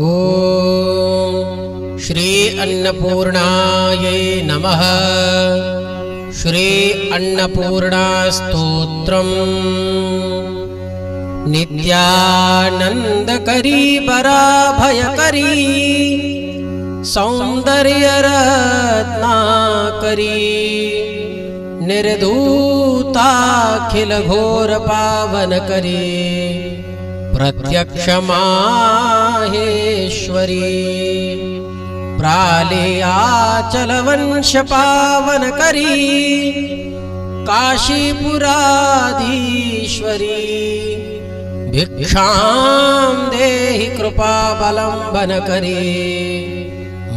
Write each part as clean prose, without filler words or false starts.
ॐ श्री अन्नपूर्णायै नमः। श्री अन्नपूर्णा स्तोत्रम्। नित्यानन्दकरी पराभयकरी सौन्दर्यरत्नाकरी निर्धूताखिलघोरपावनकरी प्रत्यक्षमाहेश्वरी प्रालेयाचलवंशपावनकरी काशीपुराधीश्वरी भिक्षां देहि कृपावलम्बनकरी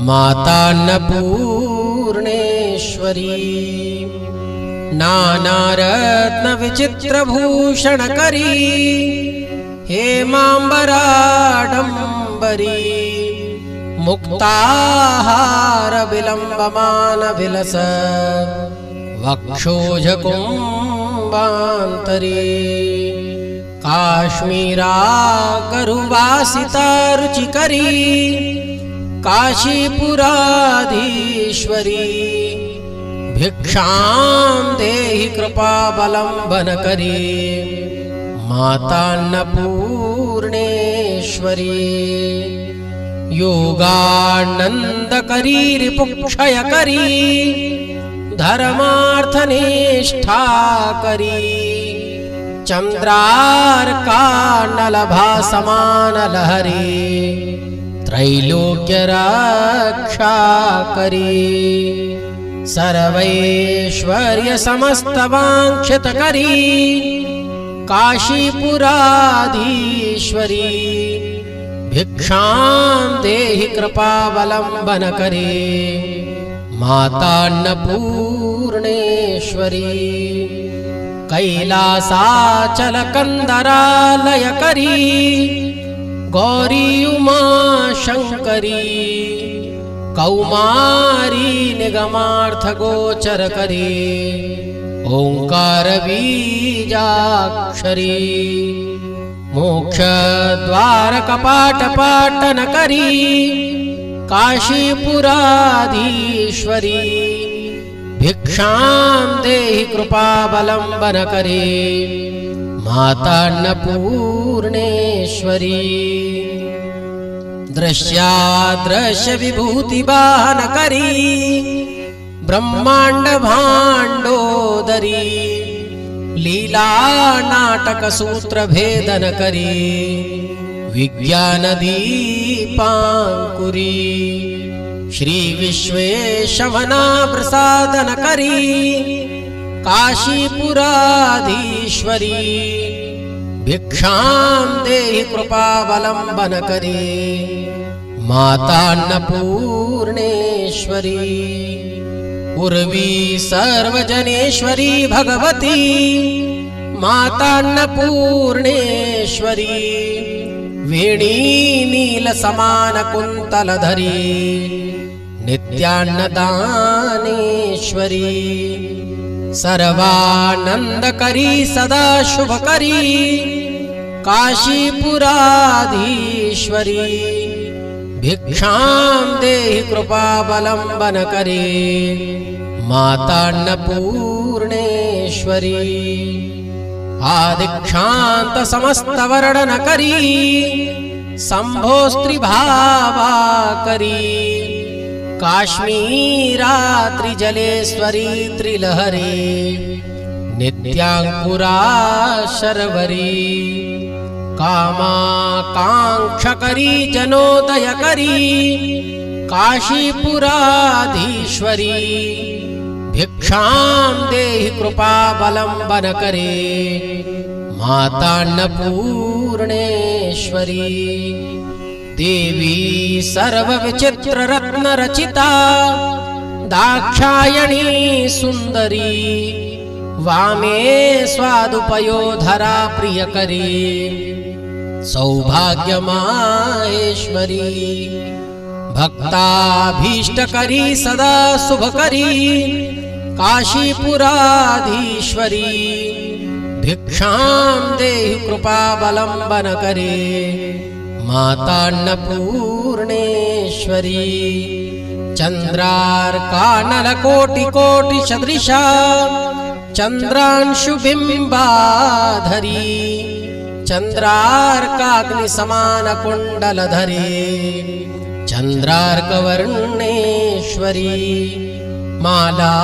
मातान्नपूर्णेश्वरी नानारत्नविचित्रभूषणकरी हेमाम्बराडम्बरी मुक्ताहारविलम्बमानविलस वक्षोजकुम्भान्तरी काश्मीरागरुवासितारुचिकरी काशीपुराधीश्वरी भिक्षां देहि कृपावलम्बनकरी मातान्नपूर्णेश्वरी योगानन्दकरी रिपुक्षयकरी धर्मार्थनिष्ठाकरी चन्द्रार्कानलभासमानलहरी त्रैलोक्यरक्षाकरी सर्वैश्वर्यसमस्तवाञ्छितकरी काशीपुराधीश्वरी भिक्षां देहि कृपावलम्बनकरी मातान्नपूर्णेश्वरी कैलासाचलकन्दरालयकरी गौरी उमाशङ्करी कौमारी निगमार्थगोचरकरी ओंकारबीजाक्षरी मोक्षद्वारकपाटपाटनकरी काशीपुराधीश्वरी भिक्षां देहि कृपावलम्बनकरी मातान्नपूर्णेश्वरी दृश्यादृश्यविभूतिवाहनकरी ब्रह्माण्डभाण्डोदरी लीलानाटकसूत्रभेदनकरी विज्ञानदीपाङ्कुरी श्रीविश्वेशमनाप्रसादनकरी काशीपुराधीश्वरी भिक्षां देहि कृपावलम्बनकरी मातान्नपूर्णेश्वरी उर्वी सर्वजनेश्वरी भगवती मातान्नपूर्णेश्वरी वेणी नीलसमानकुन्तलधरी नित्यान्नदानेश्वरी सर्वानन्दकरी सदा शुभकरी काशीपुराधीश्वरी भिक्षां देहि कृपावलम्बनकरी मातान्नपूर्णेश्वरी आदिक्षान्तसमस्तवर्णनकरी शम्भोस्त्रिभावाकरी काश्मीरात्रिजलेश्वरी त्रिलहरी नित्याङ्कुरा शर्वरी कामाकाङ्क्षकरी जनोदयकरी काशीपुराधीश्वरी भिक्षां देहि कृपावलम्बनकरी मातान्नपूर्णेश्वरी देवी सर्वविचित्ररत्नरचिता दाक्षायणी सुन्दरी वामे स्वादुपयोधरा प्रियकरी सौभाग्यमाहेश्वरी भक्ताभीष्टकरी सदा शुभकरी काशीपुराधीश्वरी भिक्षां देहि कृपावलम्बनकरी मातान्नपूर्णेश्वरी चन्द्रार्कानलकोटिकोटिसदृशा चन्द्रांशुबिम्बाधरी चन्द्रार्काग्निसमानकुण्डलधरे चन्द्रार्कवर्णेश्वरी माला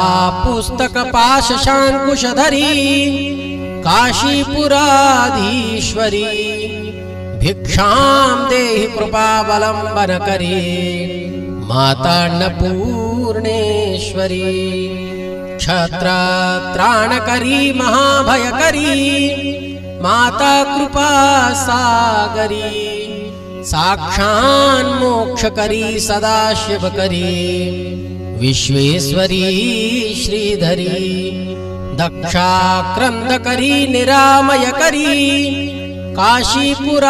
पुस्तकपाशशाङ्कुशधरी काशीपुराधीश्वरी भिक्षां देहि कृपावलम्बनकरी मातान्नपूर्णेश्वरी क्षत्रत्राणकरी महाभयकरी माता कृपा सागरी साक्षान्मोक्षकरी सदाशिवकरी विश्वेश्वरी श्रीधरी दक्षाक्रन्दकरी निरामयकरी काशीपुराधीश्वरी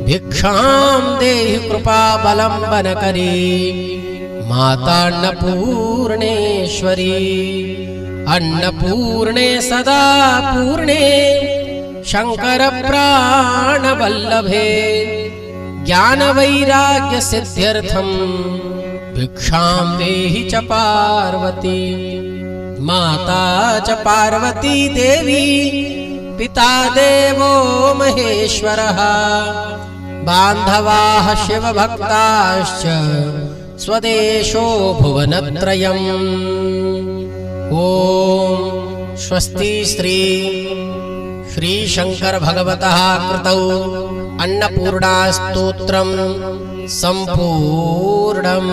भिक्षां देहि कृपावलम्बनकरी मातान्नपूर्णेश्वरी अन्नपूर्णे सदा पूर्णे शङ्करप्राणवल्लभे ज्ञानवैराग्यसिद्ध्यर्थं भिक्षां देहि च पार्वती माता च पार्वती देवी पिता देवो महेश्वरः बान्धवाः शिवभक्ताश्च स्वदेशो भुवनत्रयम् ॐ स्वस्ति श्री श्रीशंकर भगवतः कृतौ अन्नपूर्णा स्तोत्रम् सम्पूर्णम्।